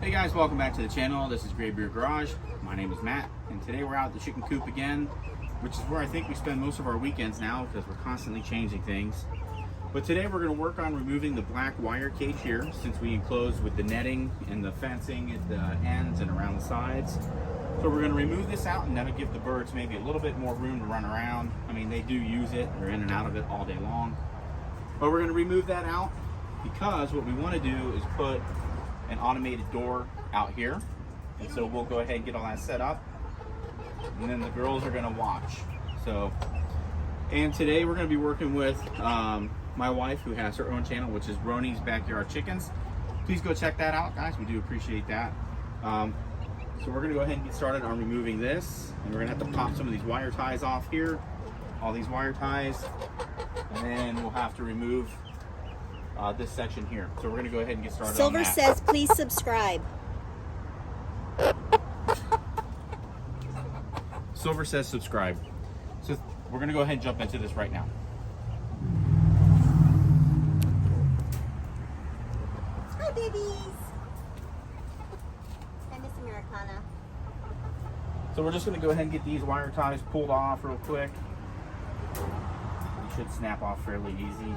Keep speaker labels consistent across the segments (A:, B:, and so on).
A: Hey guys, welcome back to the channel. This is Gray Beer Garage. My name is Matt, and today we're out at the chicken coop again, which is where I think we spend most of our weekends now because we're constantly changing things. But today we're going to work on removing the black wire cage here, since we enclosed with the netting and the fencing at the ends and around the sides. So we're going to remove this out, and that'll give the birds maybe a little bit more room to run around. I mean, they do use it. They're in and out of it all day long. But we're going to remove that out because what we want to do is put an automated door out here, and so we'll go ahead and get all that set up, and then the girls are going to watch. So, and today we're going to be working with my wife, who has her own channel, which is Roni's Backyard Chickens. Please go check that out, guys. We do appreciate that. So we're going to go ahead and get started on removing this, and we're going to have to pop some of these wire ties off here, all these wire ties, and then we'll have to remove this section here. So we're going to go ahead and get started
B: Silver
A: on that.
B: says, please subscribe.
A: Silver says subscribe. So we're going to go ahead and jump into this right now.
B: Hi, babies. I miss Americana.
A: So we're just going to go ahead and get these wire ties pulled off real quick. They should snap off fairly easy.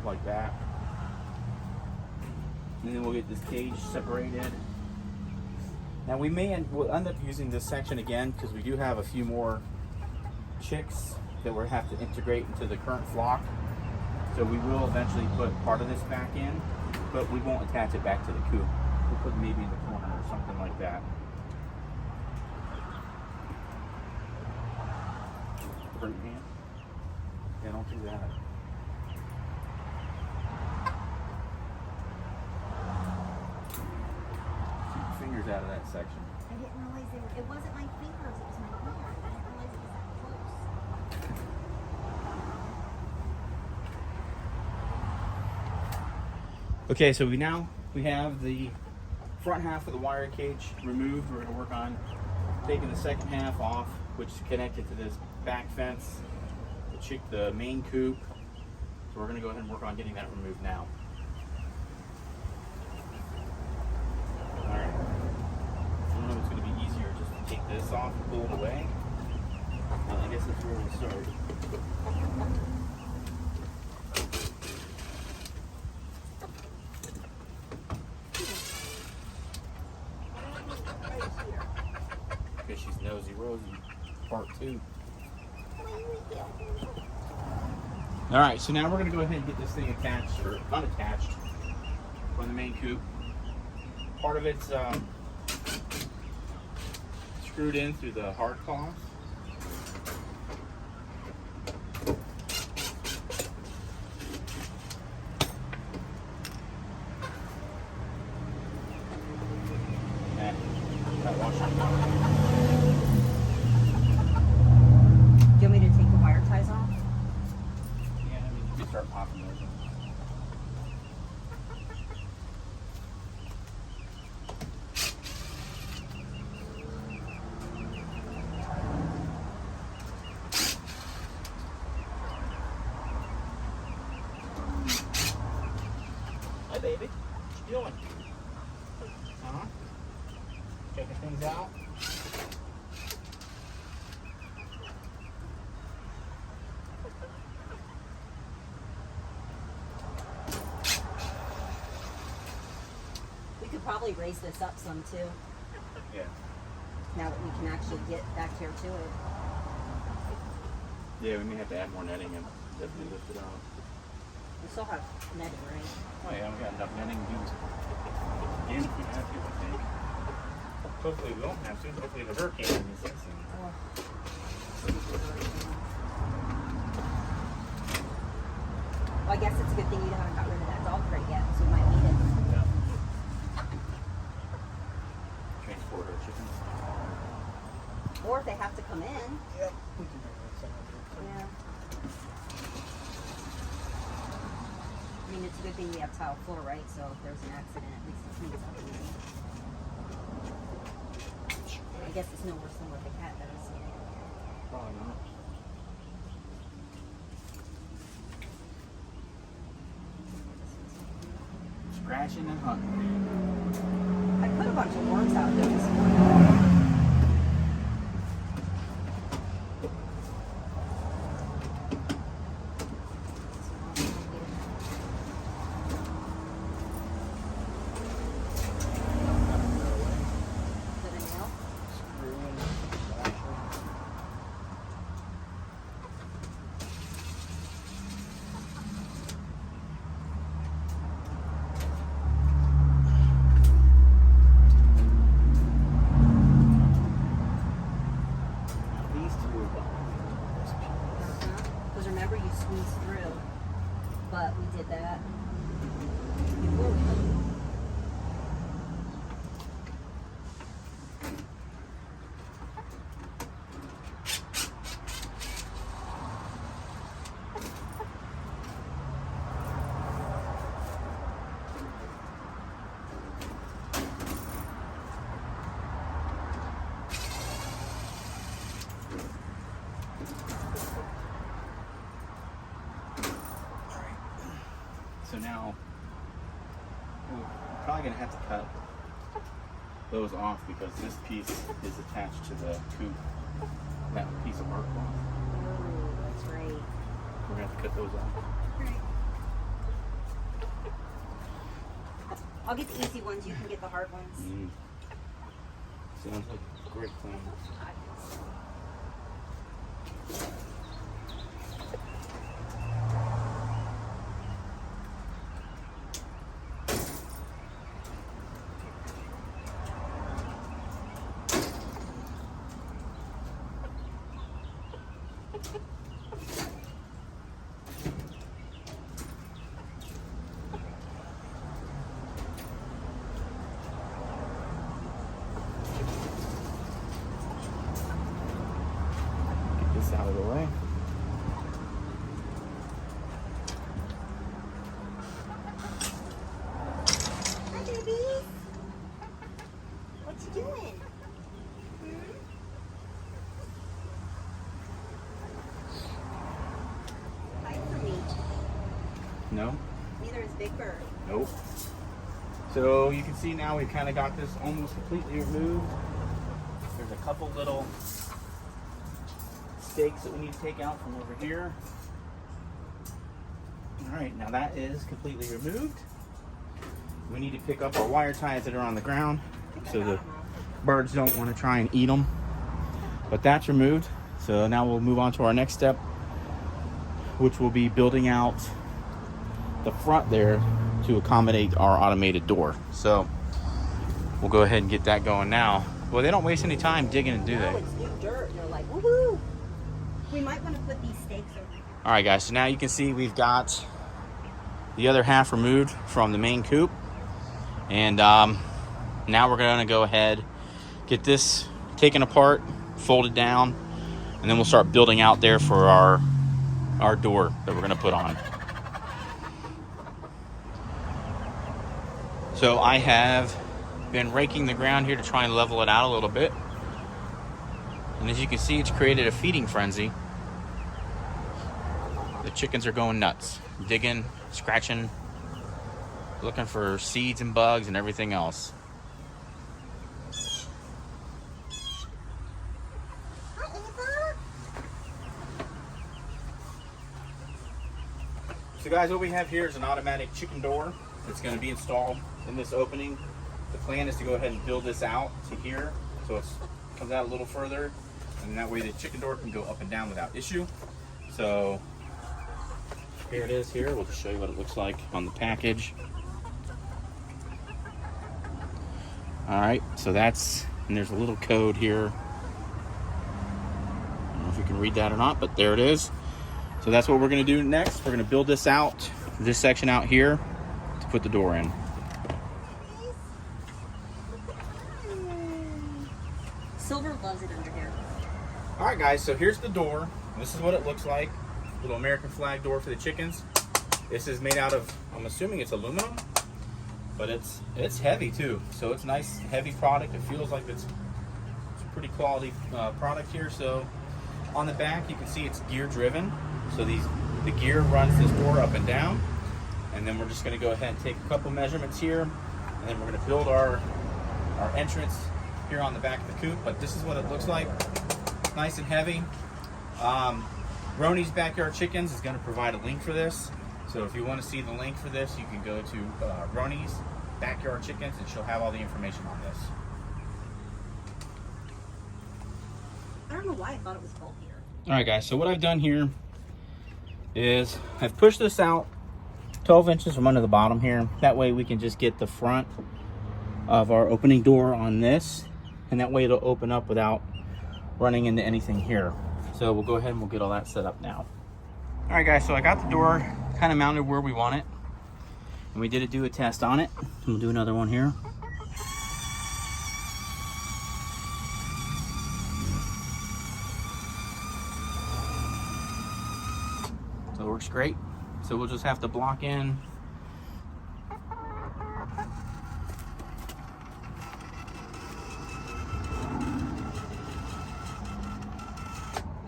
A: Like that. And then we'll get this cage separated. Now we'll end up using this section again because we do have a few more chicks that we'll have to integrate into the current flock. So we will eventually put part of this back in, but we won't attach it back to the coop. We'll put it maybe in the corner or something like that. Hurt your hand? Yeah, don't do that. Fingers out of that section.
B: I didn't realize it wasn't my fingers, it was my hand. I didn't realize it was that close.
A: Okay, so we have the front half of the wire cage removed. We're going to work on taking the second half off, which is connected to this back fence, the main coop. So we're going to go ahead and work on getting that removed now. Alright. I don't know if it's going to be easier just to take this off and pull it away. I guess that's where we'll start. Okay, she's Nosy Rosie, part 2. Alright, so now we're going to go ahead and get this thing attached, or unattached, from the main coop. Part of it's screwed in through the hard cloth. That washer.
B: Do you want me to take the wire ties off?
A: Yeah, I mean, you can start popping those. Hi, baby. What you doing? Uh-huh. Checking things out.
B: We could probably raise this up some too,
A: Yeah.
B: now that we can actually get back here to it.
A: Yeah, we may have to add more netting and definitely lift it out.
B: We still have netting, right?
A: Oh yeah, we got enough netting to do this again if we have to, I think. Hopefully we won't have to. Hopefully the hurricane is this.
B: Well, I guess it's a good thing you haven't got rid of that dog crate yet, so you might need it.
A: Yeah. Transport our chickens.
B: Or if they have to come in.
A: Yep. We can bring that somewhere.
B: Yeah. I mean, it's a good thing we have tile floor, right? So if there's an accident, at least it cleans up easy. I guess it's no worse than with the cat that I've seen.
A: Probably not. scratching and hunting.
B: I put a bunch of worms out there this morning. Because remember, you squeeze through, but we did that before we put them.
A: So now, we're probably going to have to cut those off because this piece is attached to the coop, that piece of bark cloth.
B: Oh, that's right.
A: We're going to have to cut those off.
B: Right. I'll get the easy ones, you can get the hard ones.
A: Sounds like a great plan. Out of the way.
B: Hi, baby. What you doing? Hide from me.
A: No?
B: Neither is Big Bird.
A: Nope. So you can see now we've kind of got this almost completely removed. There's a couple little stakes that we need to take out from over here. All right, now that is completely removed. We need to pick up our wire ties that are on the ground so the birds don't want to try and eat them. But that's removed. So now we'll move on to our next step, which will be building out the front there to accommodate our automated door. So we'll go ahead and get that going now. Well, they don't waste any time digging it, do they?
B: No, it's new dirt. They're like, woohoo! We might want to put these stakes over here.
A: All right, guys, so now you can see we've got the other half removed from the main coop. And now we're gonna go ahead, get this taken apart, folded down, and then we'll start building out there for our door that we're gonna put on. So I have been raking the ground here to try and level it out a little bit. And as you can see, it's created a feeding frenzy. The chickens are going nuts, digging, scratching, looking for seeds and bugs and everything else.
B: Hi, Ava.
A: So guys, what we have here is an automatic chicken door that's going to be installed in this opening. The plan is to go ahead and build this out to here, so it comes out a little further, and that way the chicken door can go up and down without issue. So here it is here. We'll just show you what it looks like on the package. All right, so that's, and there's a little code here. I don't know if you can read that or not, but there it is. So that's what we're going to do next. We're going to build this out, this section out here, to put the door in.
B: Silver loves it under here.
A: All right, guys, so here's the door. This is what it looks like. Little American flag door for the chickens. This is made out of, I'm assuming it's aluminum, but it's heavy too. So it's nice, heavy product. It feels like it's a pretty quality product here. So on the back, you can see it's gear driven. So the gear runs this door up and down. And then we're just going to go ahead and take a couple measurements here, and then we're going to build our entrance here on the back of the coop. But this is what it looks like. Nice and heavy. Roni's Backyard Chickens is going to provide a link for this. So if you want to see the link for this, you can go to Roni's Backyard Chickens, and she'll have all the information on this.
B: I don't know why I thought it was cold here.
A: All right, guys, so what I've done here is I've pushed this out 12 inches from under the bottom here. That way we can just get the front of our opening door on this, and that way it'll open up without running into anything here. So we'll go ahead and we'll get all that set up now. All right, guys, so I got the door kind of mounted where we want it, and we did do a test on it. We'll do another one here. So it works great. So we'll just have to block in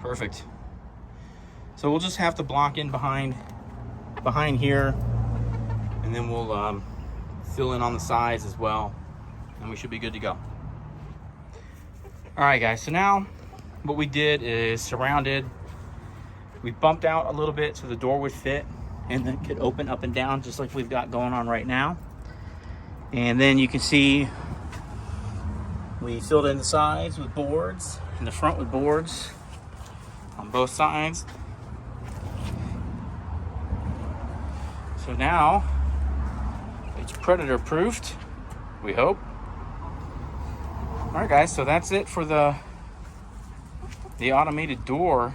A: perfect. So we'll just have to block in behind here, and then we'll fill in on the sides as well, and we should be good to go. All right, guys, so now what we did is surrounded. We bumped out a little bit so the door would fit and then could open up and down just like we've got going on right now. And then you can see we filled in the sides with boards and the front with boards on both sides. So now it's predator proofed, we hope. All right, guys, so that's it for the automated door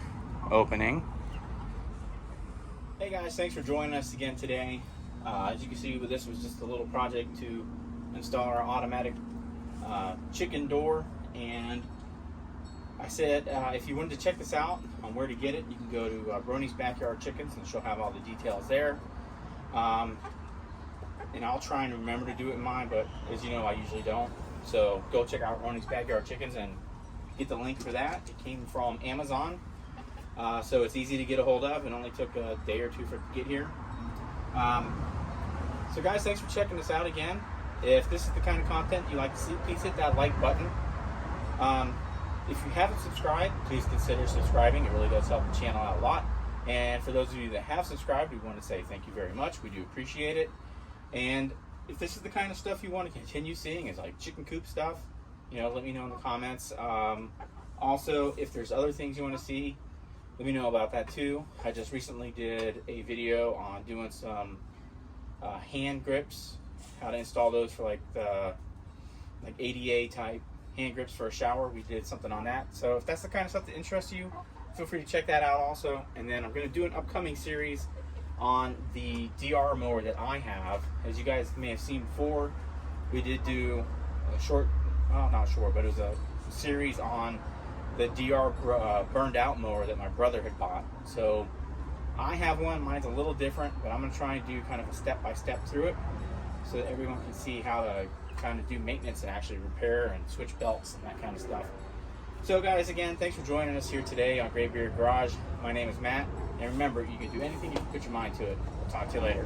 A: opening. Hey guys, thanks for joining us again today. As you can see, this was just a little project to install our automatic chicken door. And I said if you wanted to check this out on where to get it, you can go to Roni's Backyard Chickens, and she'll have all the details there. And I'll try and remember to do it in mine, but as you know, I usually don't. So go check out Roni's Backyard Chickens and get the link for that. It came from Amazon. So it's easy to get a hold of. It only took a day or two for it to get here. So guys, thanks for checking this out again. If this is the kind of content you like to see, please hit that like button. If you haven't subscribed, please consider subscribing. It really does help the channel out a lot. And for those of you that have subscribed, we want to say thank you very much. We do appreciate it. And if this is the kind of stuff you want to continue seeing, is like chicken coop stuff, let me know in the comments. Also, if there's other things you want to see, let me know about that too. I just recently did a video on doing some hand grips, how to install those for like ADA type hand grips for a shower. We did something on that. So if that's the kind of stuff that interests you, feel free to check that out also. And then I'm going to do an upcoming series on the DR mower that I have. As you guys may have seen before, we did do a short, well, not short, but it was a series on the DR burned out mower that my brother had bought. So I have one, mine's a little different, but I'm going to try and do kind of a step-by-step through it so that everyone can see how to kind of do maintenance and actually repair and switch belts and that kind of stuff. So guys, again, thanks for joining us here today on Graybeard Garage. My name is Matt, and remember, you can do anything you can put your mind to it. We'll talk to you later.